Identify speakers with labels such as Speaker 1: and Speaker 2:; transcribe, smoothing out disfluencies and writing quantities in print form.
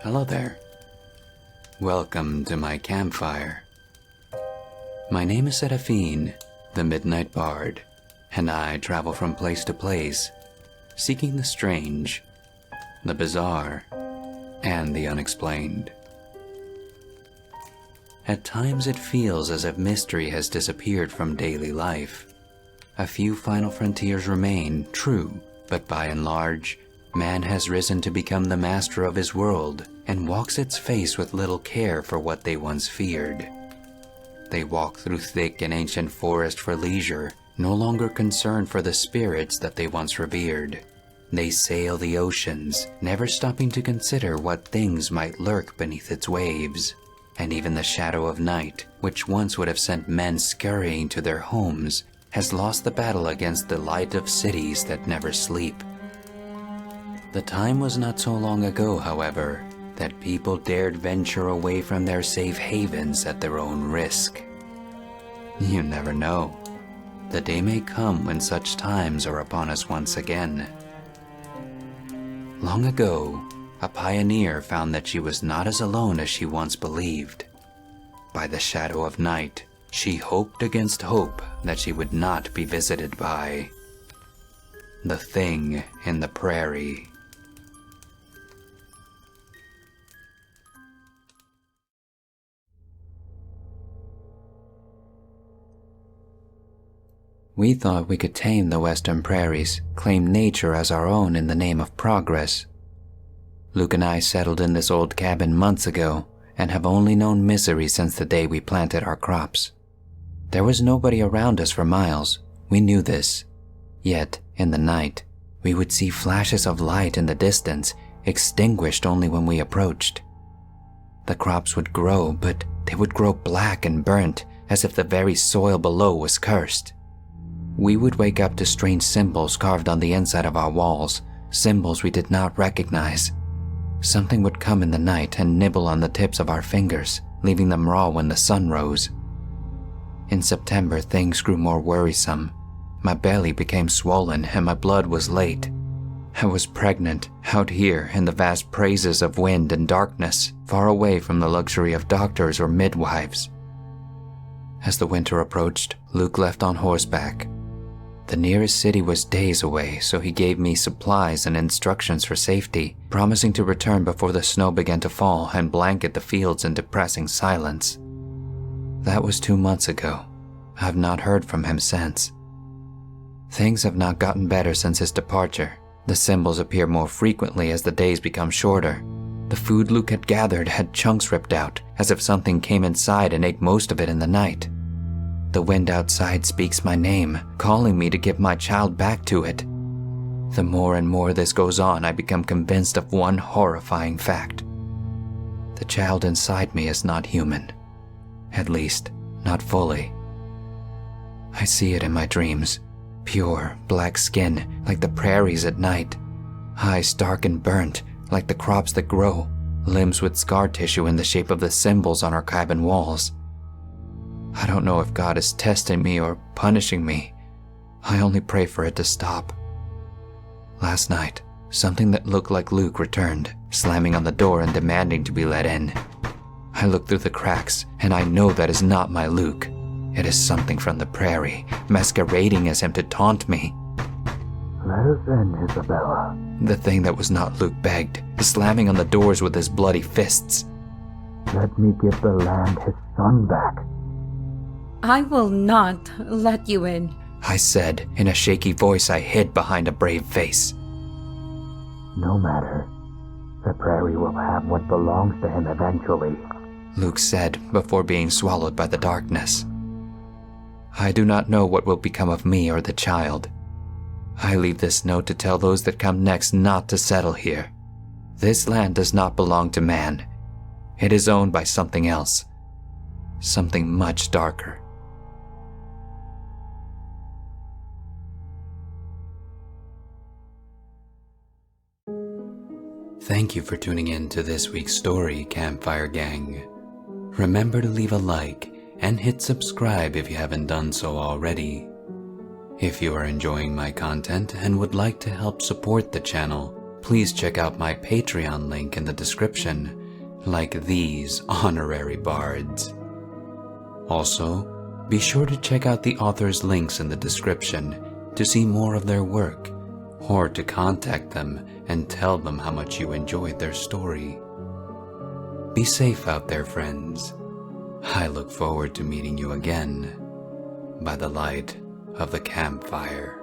Speaker 1: Hello there. Welcome to my campfire. My name is Seraphine, the Midnight Bard, and I travel from place to place, seeking the strange, the bizarre, and the unexplained. At times it feels as if mystery has disappeared from daily life. A few final frontiers remain, true, but by and large, man has risen to become the master of his world and walks its face with little care for what they once feared. They walk through thick and ancient forest for leisure, no longer concerned for the spirits that they once revered. They sail the oceans, never stopping to consider what things might lurk beneath its waves. And even the shadow of night, which once would have sent men scurrying to their homes, has lost the battle against the light of cities that never sleep. The time was not so long ago, however, that people dared venture away from their safe havens at their own risk. You never know. The day may come when such times are upon us once again. Long ago, a pioneer found that she was not as alone as she once believed. By the shadow of night, she hoped against hope that she would not be visited by the thing in the prairie. We thought we could tame the western prairies, claim nature as our own in the name of progress. Luke and I settled in this old cabin months ago and have only known misery since the day we planted our crops. There was nobody around us for miles, we knew this. Yet, in the night, we would see flashes of light in the distance, extinguished only when we approached. The crops would grow, but they would grow black and burnt, as if the very soil below was cursed. We would wake up to strange symbols carved on the inside of our walls, symbols we did not recognize. Something would come in the night and nibble on the tips of our fingers, leaving them raw when the sun rose. In September, things grew more worrisome. My belly became swollen and my blood was late. I was pregnant, out here in the vast praises of wind and darkness, far away from the luxury of doctors or midwives. As the winter approached, Luke left on horseback. The nearest city was days away, so he gave me supplies and instructions for safety, promising to return before the snow began to fall and blanket the fields in depressing silence. That was 2 months ago. I've not heard from him since. Things have not gotten better since his departure. The symbols appear more frequently as the days become shorter. The food Luke had gathered had chunks ripped out, as if something came inside and ate most of it in the night. The wind outside speaks my name, calling me to give my child back to it. The more and more this goes on, I become convinced of one horrifying fact. The child inside me is not human. At least, not fully. I see it in my dreams. Pure, black skin, like the prairies at night. Eyes dark and burnt, like the crops that grow. Limbs with scar tissue in the shape of the symbols on our cabin walls. I don't know if God is testing me or punishing me. I only pray for it to stop. Last night, something that looked like Luke returned, slamming on the door and demanding to be let in. I look through the cracks, and I know that is not my Luke. It is something from the prairie, masquerading as him to taunt me.
Speaker 2: Let us in, Isabella.
Speaker 1: The thing that was not Luke begged, slamming on the doors with his bloody fists.
Speaker 2: Let me give the land his son back.
Speaker 3: I will not let you in,
Speaker 1: I said in a shaky voice I hid behind a brave face.
Speaker 2: No matter. The prairie will have what belongs to him eventually,
Speaker 1: Luke said before being swallowed by the darkness. I do not know what will become of me or the child. I leave this note to tell those that come next not to settle here. This land does not belong to man. It is owned by something else. Something much darker. Thank you for tuning in to this week's story, Campfire Gang. Remember to leave a like and hit subscribe if you haven't done so already. If you are enjoying my content and would like to help support the channel, please check out my Patreon link in the description, like these honorary bards. Also, be sure to check out the author's links in the description to see more of their work, or to contact them and tell them how much you enjoyed their story. Be safe out there, friends. I look forward to meeting you again by the light of the campfire.